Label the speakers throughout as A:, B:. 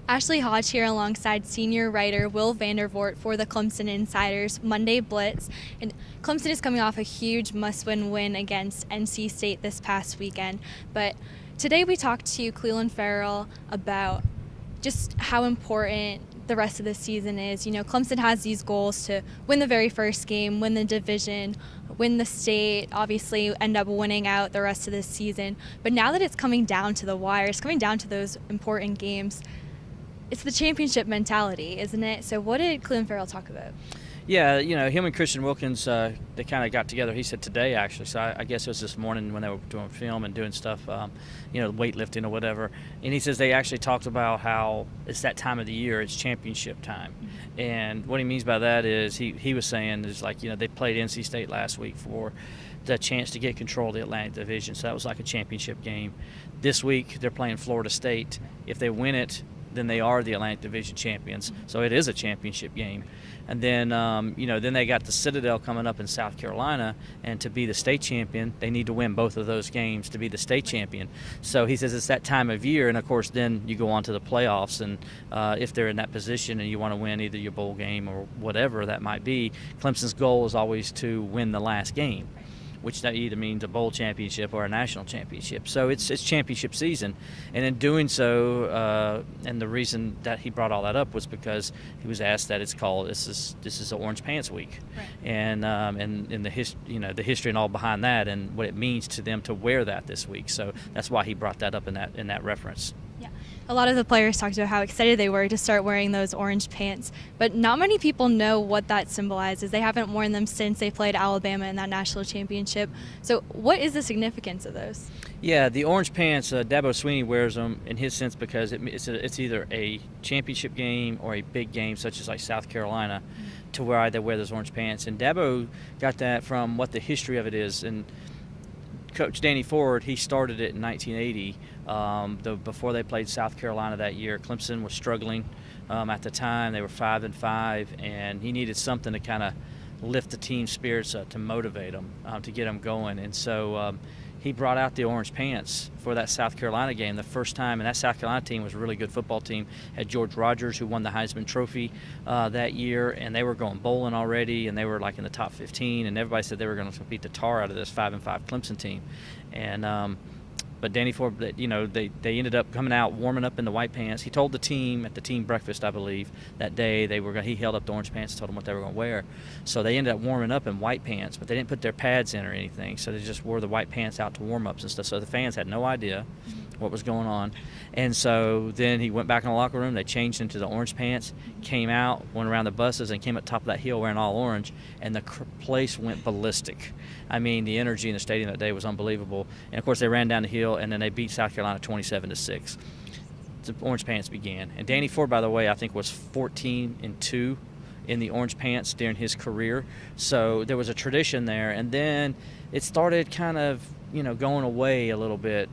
A: Ashley Hodge here alongside senior writer Will Vandervoort for the Clemson Insiders Monday Blitz. And Clemson is coming off a huge must-win win against NC State this past weekend. But today we talked to Clelin Ferrell about just how important the rest of the season is. You know, Clemson has these goals to win the very first game, win the division, win the state, obviously end up winning out the rest of the season. But now that it's coming down to the wire, it's coming down to those important games, it's the championship mentality, isn't it? So what did Clelin Ferrell talk about?
B: Yeah, you know, him and Christian Wilkins, they kind of got together. He said today, actually, so I guess it was this morning when they were doing film and doing stuff, weightlifting or whatever. And he says they actually talked about how it's that time of the year, it's championship time. Mm-hmm. And what he means by that is he was saying is like, you know, they played NC State last week for the chance to get control of the Atlantic Division. So that was like a championship game. This week they're playing Florida State. If they win it, then they are the Atlantic Division champions. So it is a championship game. And then, then they got the Citadel coming up in South Carolina, and to be the state champion, they need to win both of those games to be the state champion. So he says it's that time of year, and of course then you go on to the playoffs, and if they're in that position and you want to win either your bowl game or whatever that might be, Clemson's goal is always to win the last game, which that either means a bowl championship or a national championship. So it's championship season. And in doing so, and the reason that he brought all that up was because he was asked that it's called, this is the Orange Pants Week. Right. And the history and all behind that and what it means to them to wear that this week. So that's why he brought that up in that reference.
A: Yeah. A lot of the players talked about how excited they were to start wearing those orange pants, but not many people know what that symbolizes. They haven't worn them since they played Alabama in that national championship. So what is the significance of those?
B: Yeah, the orange pants, Dabo Swinney wears them in his sense because it's either a championship game or a big game such as like South Carolina to where they wear those orange pants. And Dabo got that from what the history of it is. And Coach Danny Ford, he started it in 1980. Before they played South Carolina that year, Clemson was struggling at the time. They were 5-5, and he needed something to kind of lift the team spirits up, to motivate them, to get them going. And so he brought out the orange pants for that South Carolina game the first time, and that South Carolina team was a really good football team. Had George Rogers, who won the Heisman Trophy that year, and they were going bowling already, and they were like in the top 15, and everybody said they were going to beat the tar out of this 5-5 Clemson team. And but Danny Ford, they ended up coming out, warming up in the white pants. He told the team at the team breakfast, I believe, that day he held up the orange pants and told them what they were going to wear. So they ended up warming up in white pants, but they didn't put their pads in or anything. So they just wore the white pants out to warm-ups and stuff. So the fans had no idea what was going on. And so then he went back in the locker room. They changed into the orange pants, came out, went around the buses, and came up top of that hill wearing all orange, and the place went ballistic. I mean, the energy in the stadium that day was unbelievable. And, of course, they ran down the hill, and then they beat South Carolina 27-6. The orange pants began. And Danny Ford, by the way, I think was 14-2 in the orange pants during his career. So there was a tradition there. And then it started kind of, going away a little bit,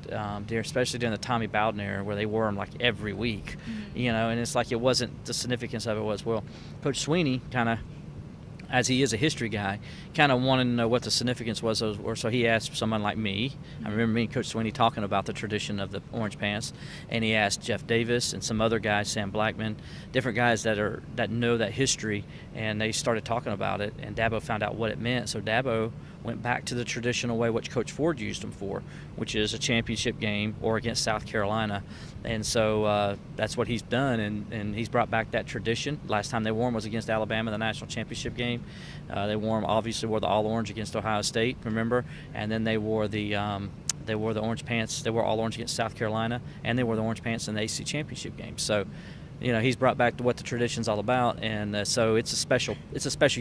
B: especially during the Tommy Bowden era, where they wore them like every week, and it's like it wasn't, the significance of it was, well, Coach Swinney kind of, as he is a history guy, kind of wanted to know what the significance was, or so he asked someone like me. I remember me and Coach Swinney talking about the tradition of the orange pants, and he asked Jeff Davis and some other guys, Sam Blackman, different guys that know that history, and they started talking about it, and Dabo found out what it meant. So Dabo went back to the traditional way which Coach Ford used them for, which is a championship game or against South Carolina. And so that's what he's done, and he's brought back that tradition. Last time they wore them was against Alabama in the national championship game. They obviously wore the all-orange against Ohio State, remember? And then they wore the orange pants. They wore all orange against South Carolina, and they wore the orange pants in the AC championship game. So he's brought back to what the tradition's all about, and so it's a special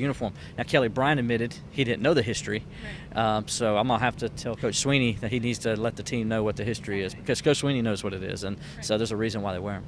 B: uniform. Now, Kelly Bryant admitted he didn't know the history, so I'm gonna have to tell Coach Swinney that he needs to let the team know what the history is, because Coach Swinney knows what it is, and so there's a reason why they wear them.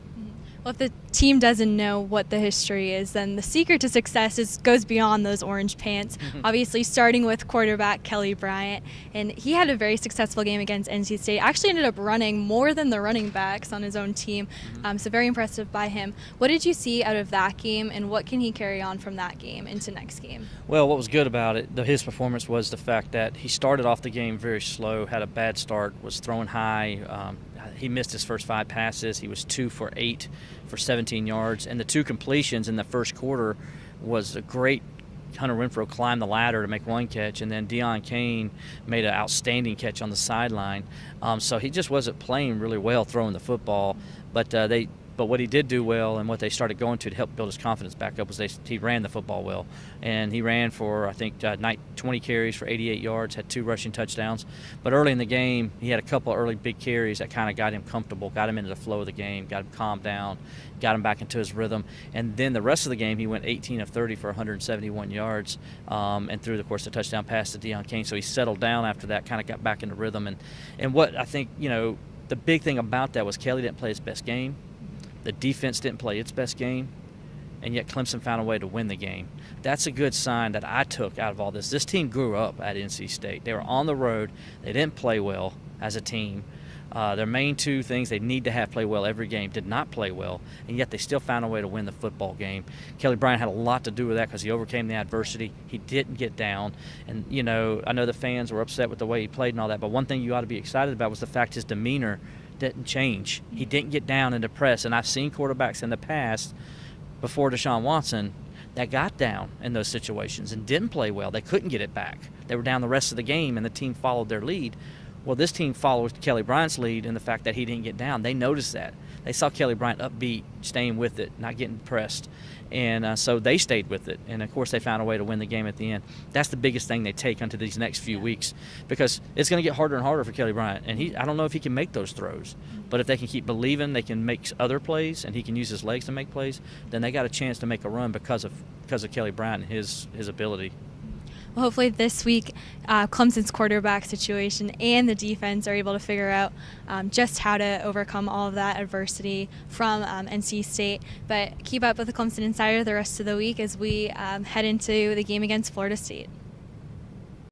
A: Well, if the team doesn't know what the history is, then the secret to success goes beyond those orange pants. Obviously, starting with quarterback Kelly Bryant, and he had a very successful game against NC State. Actually ended up running more than the running backs on his own team, so very impressive by him. What did you see out of that game, and what can he carry on from that game into next game?
B: Well, what was good about it, his performance, was the fact that he started off the game very slow, had a bad start, was throwing high. He missed his first 5 passes. He was 2 for 8 for 17 yards. And the 2 completions in the first quarter was a great. Hunter Renfrow climbed the ladder to make 1 catch, and then Deion Kane made an outstanding catch on the sideline. So he just wasn't playing really well throwing the football. But what he did do well, and what they started going to help build his confidence back up, was he ran the football well. And he ran for, I think, 20 carries for 88 yards, had 2 rushing touchdowns. But early in the game, he had a couple early big carries that kind of got him comfortable, got him into the flow of the game, got him calmed down, got him back into his rhythm. And then the rest of the game, he went 18 of 30 for 171 yards and threw, of course, the touchdown pass to Deion Kane. So he settled down after that, kind of got back into rhythm. And what I think, the big thing about that was Kelly didn't play his best game. The defense didn't play its best game, and yet Clemson found a way to win the game. That's a good sign that I took out of all this. This team grew up at NC State. They were on the road. They didn't play well as a team. Their main 2 things they need to have play well every game did not play well, and yet they still found a way to win the football game. Kelly Bryant had a lot to do with that because he overcame the adversity. He didn't get down. And, I know the fans were upset with the way he played and all that, but one thing you ought to be excited about was the fact his demeanor didn't change. He didn't get down into press, and I've seen quarterbacks in the past before Deshaun Watson that got down in those situations and didn't play well. They couldn't get it back. They were down the rest of the game, and the team followed their lead. Well, this team followed Kelly Bryant's lead in the fact that he didn't get down. They noticed that. They saw Kelly Bryant upbeat, staying with it, not getting pressed. And so they stayed with it. And, of course, they found a way to win the game at the end. That's the biggest thing they take into these next few weeks, because it's going to get harder and harder for Kelly Bryant. And I don't know if he can make those throws. But if they can keep believing they can make other plays and he can use his legs to make plays, then they got a chance to make a run because of Kelly Bryant and his ability.
A: Well, hopefully this week, Clemson's quarterback situation and the defense are able to figure out just how to overcome all of that adversity from NC State. But keep up with the Clemson Insider the rest of the week as we head into the game against Florida State.